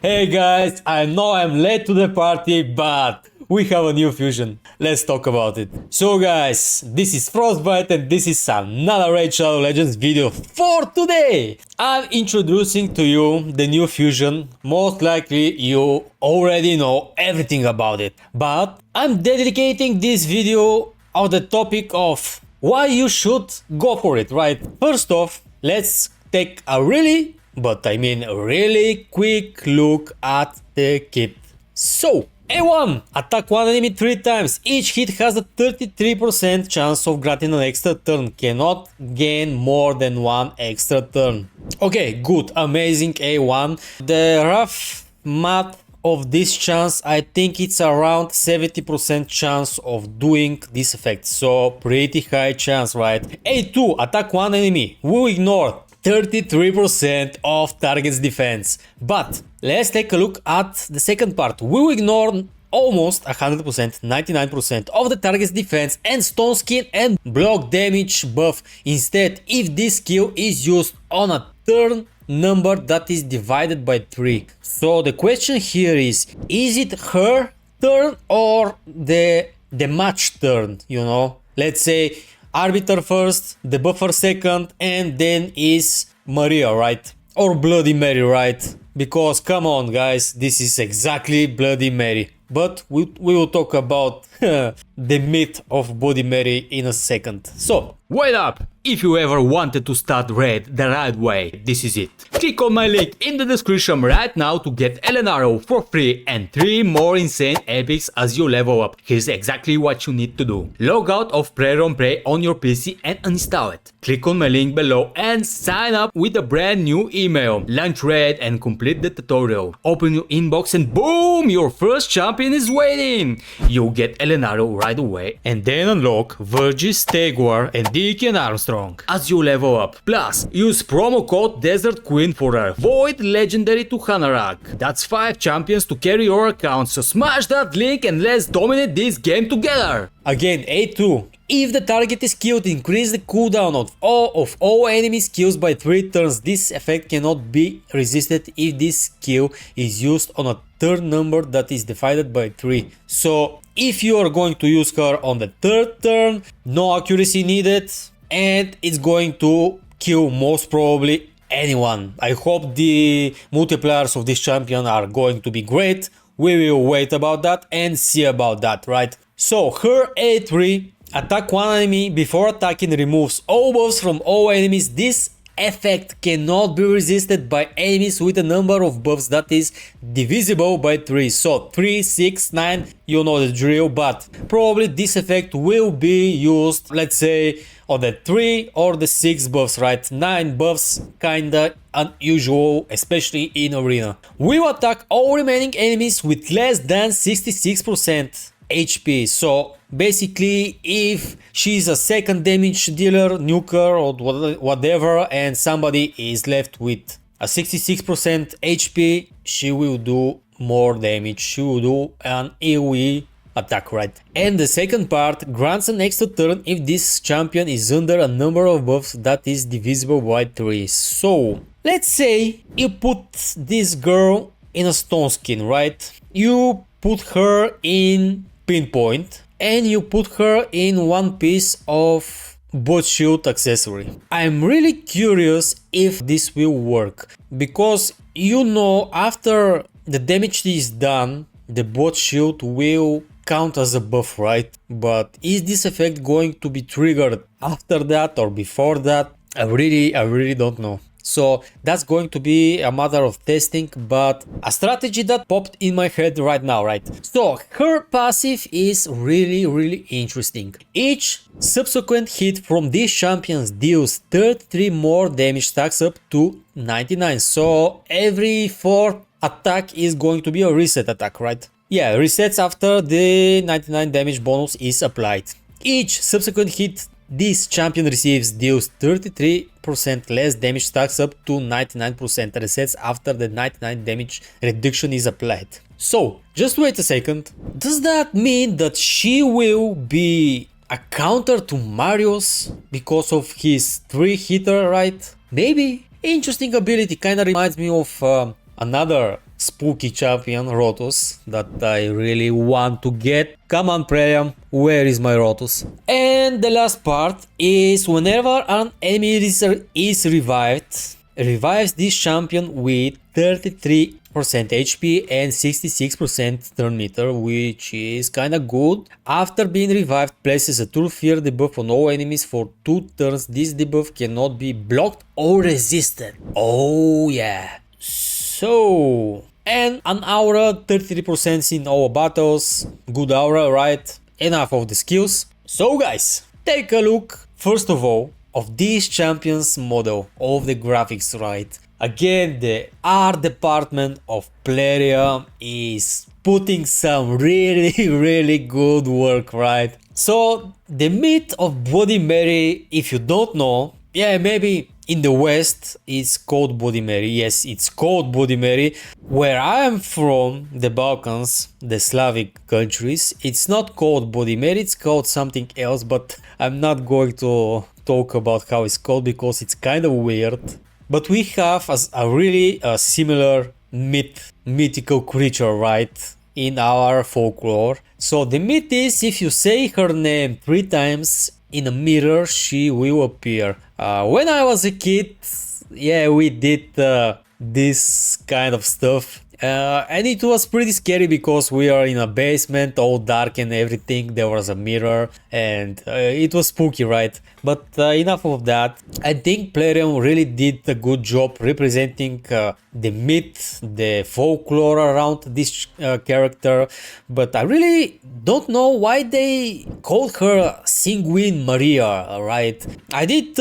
Hey guys, I know I'm late to the party, but we have a new fusion. Let's talk about it. So guys, this is Frostbite and this is another Raid Shadow Legends video for today. I'm introducing to you the new fusion. Most likely you already know everything about it. But I'm dedicating this video on the topic of why you should go for it, right? First off, let's take a really quick look at the kit. So, A1, attack one enemy 3 times. Each hit has a 33% chance of granting an extra turn. Cannot gain more than one extra turn. Okay, good, amazing A1. The rough math of this chance, I think it's around 70% chance of doing this effect. So, pretty high chance, right? A2, attack one enemy. We'll ignore 33% of target's defense. But let's take a look at the second part. We will ignore almost 100%, 99% of the target's defense and stone skin and block damage buff. Instead, if this skill is used on a turn number that is divided by 3. So the question here is it her turn or the match turn, you know? Let's say Arbiter first, the buffer second, and then is Maria, right? Or Bloody Mary, right? Because come on guys, this is exactly Bloody Mary. But we will talk about the myth of Bloody Mary in a second. So, wait up! If you ever wanted to start Raid the right way, this is it. Click on my link in the description right now to get Elenaril for free and 3 more insane epics as you level up. Here's exactly what you need to do. Log out of Prayer on Prey on your PC and uninstall it. Click on my link below and sign up with a brand new email. Launch Raid and complete the tutorial. Open your inbox and boom! Your first champion is waiting! You'll get Elenaril right away and then unlock Vergis, Tagoar and Deacon Armstrong as you level up. Plus, use promo code DESERTQUEEN for a void legendary Tuhanarak. That's 5 champions to carry your account, so smash that link and let's dominate this game together! Again, A2. If the target is killed, increase the cooldown of all enemy skills by 3 turns. This effect cannot be resisted if this skill is used on a turn number that is divided by 3. So, if you are going to use her on the 3rd turn, no accuracy needed, and it's going to kill most probably anyone. I hope the multipliers of this champion are going to be great. We will wait about that and see about that, right? So, her A3, attack one enemy before attacking, removes all buffs from all enemies. This effect cannot be resisted by enemies with a number of buffs that is divisible by 3. So 3, 6, 9, you know the drill, but probably this effect will be used, let's say, on the 3 or the 6 buffs, right? 9 buffs, kinda unusual, especially in arena. We will attack all remaining enemies with less than 66% HP. So basically, if she's a second damage dealer, nuker or whatever, and somebody is left with a 66% HP, she will do more damage. She will do an AoE attack, right? And the second part grants an extra turn if this champion is under a number of buffs that is divisible by 3. So let's say you put this girl in a stone skin, right? You put her in pinpoint and you put her in one piece of bot shield accessory. I'm really curious if this will work, because you know, after the damage is done, the bot shield will count as a buff, right? But is this effect going to be triggered after that or before that? I really don't know. So that's going to be a matter of testing, but a strategy that popped in my head right now, right? So her passive is really interesting. Each subsequent hit from these champions deals 33 more damage, stacks up to 99. So every 4th attack is going to be a reset attack, right? Yeah, resets after the 99 damage bonus is applied. Each subsequent hit this champion receives deals 33% less damage, stacks up to 99%, resets after the 99 damage reduction is applied. So, just wait a second. Does that mean that she will be a counter to Mario's because of his 3-hitter, right? Maybe. Interesting ability, kinda reminds me of another spooky champion, Rotus, that I really want to get. Come on, Prelium, where is my Rotus? And the last part is whenever an enemy is revived, revives this champion with 33% HP and 66% turn meter, which is kinda good. After being revived, places a True Fear debuff on all enemies for 2 turns. This debuff cannot be blocked or resisted. Oh yeah. So, and an aura, 33% in all battles. Good aura, right? Enough of the skills. So guys, take a look, first of all, of this champion's model, of the graphics, right? Again, the art department of Plarium is putting some really good work, right? So, the myth of Bloody Mary, if you don't know, yeah, maybe in the West it's called Bloody Mary. Yes, it's called Bloody Mary. Where I am from, the Balkans, the Slavic countries, it's not called Bloody Mary, it's called something else, but I'm not going to talk about how it's called because it's kind of weird. But we have a really similar mythical creature, right, in our folklore. So the myth is, if you say her name 3 times in a mirror, she will appear. When I was a kid, yeah, we did this kind of stuff. And it was pretty scary because we are in a basement, all dark and everything. There was a mirror and it was spooky, right? But enough of that. I think Plarium really did a good job representing the myth, the folklore around this character. But I really don't know why they called her Sanguine Maria, right? I did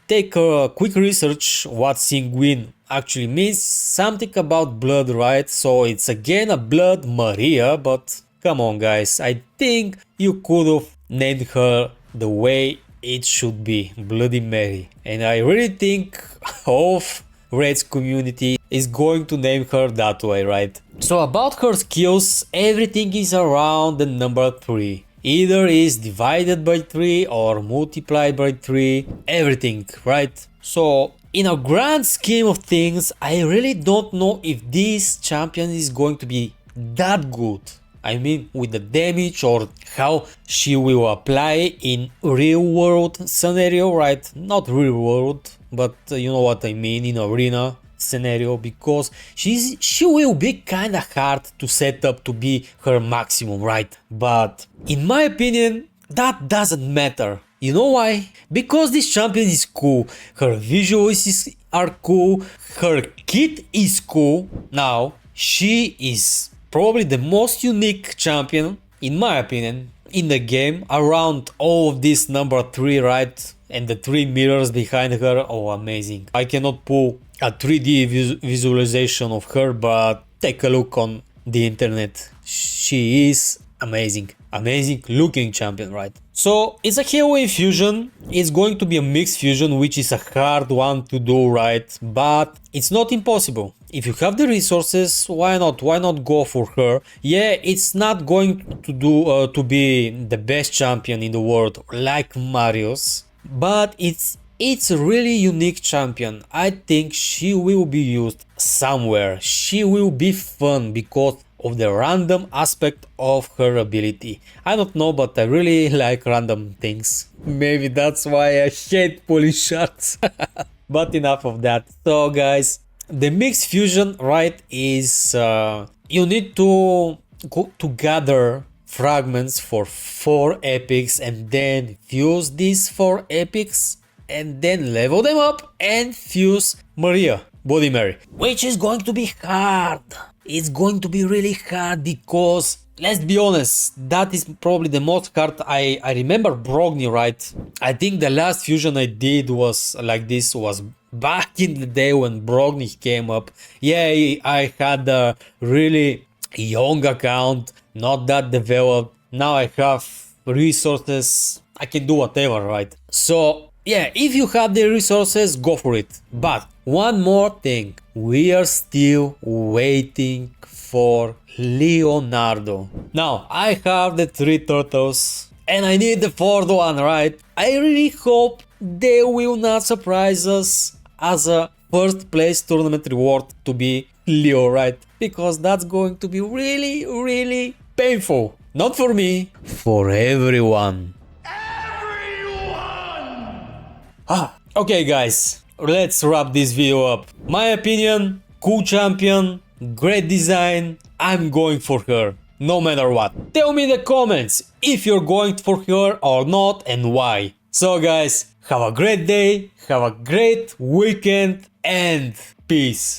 take a quick research what Sanguine actually means, something about blood, right? So it's again a Blood Maria, but come on guys, I think you could have named her the way it should be, Bloody Mary. And I really think of Red's community is going to name her that way, right? So about her skills, everything is around the number 3. Either is divided by 3 or multiplied by 3, everything, right? So in a grand scheme of things, I really don't know if this champion is going to be that good. I mean, with the damage or how she will apply in real world scenario, right? Not real world, but you know what I mean, in arena scenario, because she will be kinda hard to set up to be her maximum, right? But in my opinion, that doesn't matter. You know why? Because this champion is cool, her visuals are cool, her kit is cool. Now, she is probably the most unique champion, in my opinion, in the game, around all of this number 3, right? And the 3 mirrors behind her, oh amazing. I cannot pull a 3D visualization of her, but take a look on the internet. She is amazing. Amazing looking champion, right? So it's a hero infusion. It's going to be a mixed fusion, which is a hard one to do, right? But it's not impossible. If you have the resources, why not? Why not go for her? Yeah, it's not going to do to be the best champion in the world like Mario's, but it's a really unique champion. I think she will be used somewhere. She will be fun because of the random aspect of her ability. I don't know, but I really like random things. Maybe that's why I hate polish shards. But enough of that. So guys, the mixed fusion, right, is you need to gather fragments for 4 epics and then fuse these 4 epics and then level them up and fuse Maria, Bloody Mary, which is going to be hard. It's going to be really hard because, let's be honest, that is probably the most hard. I remember Brogni, right? I think the last fusion I did was like this, was back in the day when Brogni came up. Yeah, I had a really young account, not that developed. Now I have resources, I can do whatever, right? So yeah, if you have the resources, go for it. But one more thing, we are still waiting for Leonardo. Now, I have the 3 turtles and I need the 4th one, right? I really hope they will not surprise us as a first place tournament reward to be Leo, right? Because that's going to be really, really painful. Not for me, for everyone. Okay guys, let's wrap this video up. My opinion, cool champion, great design, I'm going for her, no matter what. Tell me in the comments if you're going for her or not and why. So guys, have a great day, have a great weekend and peace.